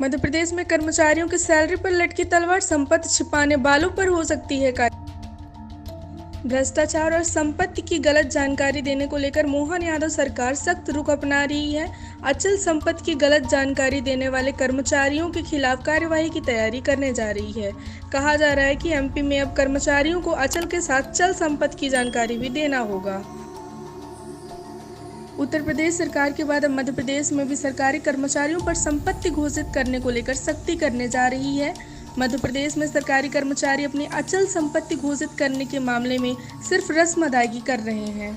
मध्य प्रदेश में कर्मचारियों की सैलरी पर लटकी तलवार, संपत्ति छिपाने वालों पर हो सकती है कार्रवाई। भ्रष्टाचार और संपत्ति की गलत जानकारी देने को लेकर मोहन यादव सरकार सख्त रुख अपना रही है। अचल संपत्ति की गलत जानकारी देने वाले कर्मचारियों के खिलाफ कार्यवाही की तैयारी करने जा रही है। कहा जा रहा है कि एमपी में अब कर्मचारियों को अचल के साथ चल संपत्ति की जानकारी भी देना होगा। उत्तर प्रदेश सरकार के बाद अब मध्य प्रदेश में भी सरकारी कर्मचारियों पर संपत्ति घोषित करने को लेकर सख्ती करने जा रही है। मध्य प्रदेश में सरकारी कर्मचारी अपनी अचल संपत्ति घोषित करने के मामले में सिर्फ रस्म अदायगी कर रहे हैं।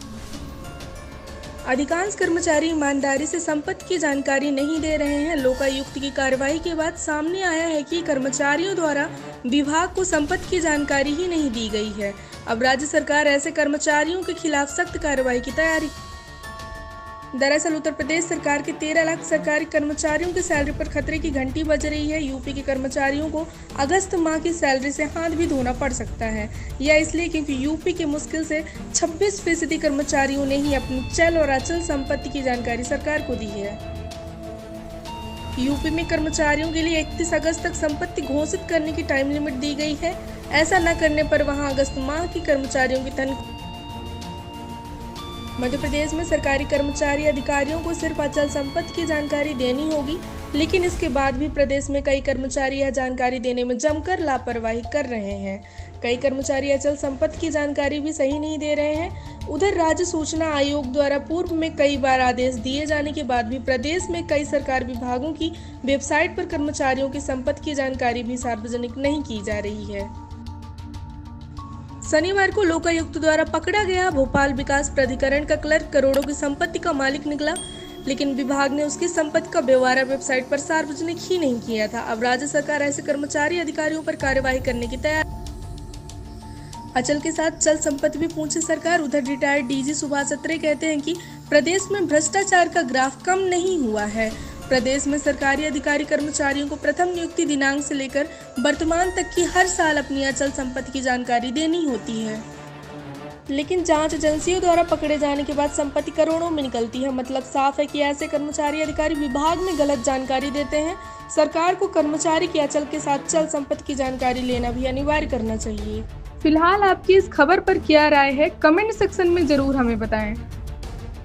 अधिकांश कर्मचारी ईमानदारी से संपत्ति की जानकारी नहीं दे रहे हैं। लोकायुक्त की कार्रवाई के बाद सामने आया है कि कर्मचारियों द्वारा विभाग को संपत्ति की जानकारी ही नहीं दी गई है। अब राज्य सरकार ऐसे कर्मचारियों के खिलाफ सख्त कार्रवाई की तैयारी। दरअसल उत्तर प्रदेश सरकार के 13 लाख सरकारी कर्मचारियों की सैलरी पर खतरे की घंटी बज रही है। यूपी के कर्मचारियों को अगस्त माह की सैलरी से हाथ भी धोना पड़ सकता है। यह इसलिए क्योंकि यूपी के मुश्किल से 26% कर्मचारियों ने ही अपनी चल और अचल संपत्ति की जानकारी सरकार को दी है। यूपी में कर्मचारियों के लिए 31 अगस्त तक संपत्ति घोषित करने की टाइम लिमिट दी गई है। ऐसा न करने पर वहां अगस्त माह की कर्मचारियों की तनख्वाह। मध्य प्रदेश में सरकारी कर्मचारी अधिकारियों को सिर्फ अचल संपत्ति की जानकारी देनी होगी, लेकिन इसके बाद भी प्रदेश में कई कर्मचारी यह जानकारी देने में जमकर लापरवाही कर रहे हैं। कई कर्मचारी अचल संपत्ति की जानकारी भी सही नहीं दे रहे हैं। उधर राज्य सूचना आयोग द्वारा पूर्व में कई बार आदेश दिए जाने के बाद भी प्रदेश में कई सरकारी विभागों की वेबसाइट पर कर्मचारियों की संपत्ति की जानकारी भी सार्वजनिक नहीं की जा रही है। शनिवार को लोकायुक्त द्वारा पकड़ा गया भोपाल विकास प्राधिकरण का क्लर्क करोड़ों की संपत्ति का मालिक निकला, लेकिन विभाग ने उसकी संपत्ति का ब्यौरा वेबसाइट पर सार्वजनिक ही नहीं किया था। अब राज्य सरकार ऐसे कर्मचारी अधिकारियों पर कार्रवाई करने की तैयारी। अचल के साथ चल संपत्ति भी पूछे सरकार। उधर रिटायर्ड डीजी सुभाष अत्रे कहते हैं कि प्रदेश में भ्रष्टाचार का ग्राफ कम नहीं हुआ है। प्रदेश में सरकारी अधिकारी कर्मचारियों को प्रथम नियुक्ति दिनांक से लेकर वर्तमान तक की हर साल अपनी अचल संपत्ति की जानकारी देनी होती है, लेकिन जांच एजेंसियों द्वारा पकड़े जाने के बाद संपत्ति करोड़ों में निकलती है। मतलब साफ है कि ऐसे कर्मचारी अधिकारी विभाग में गलत जानकारी देते हैं। सरकार को कर्मचारी की अचल के साथ चल संपत्ति की जानकारी लेना भी अनिवार्य करना चाहिए। फिलहाल आपकी इस खबर पर क्या राय है, कमेंट सेक्शन में जरूर हमें बताएं।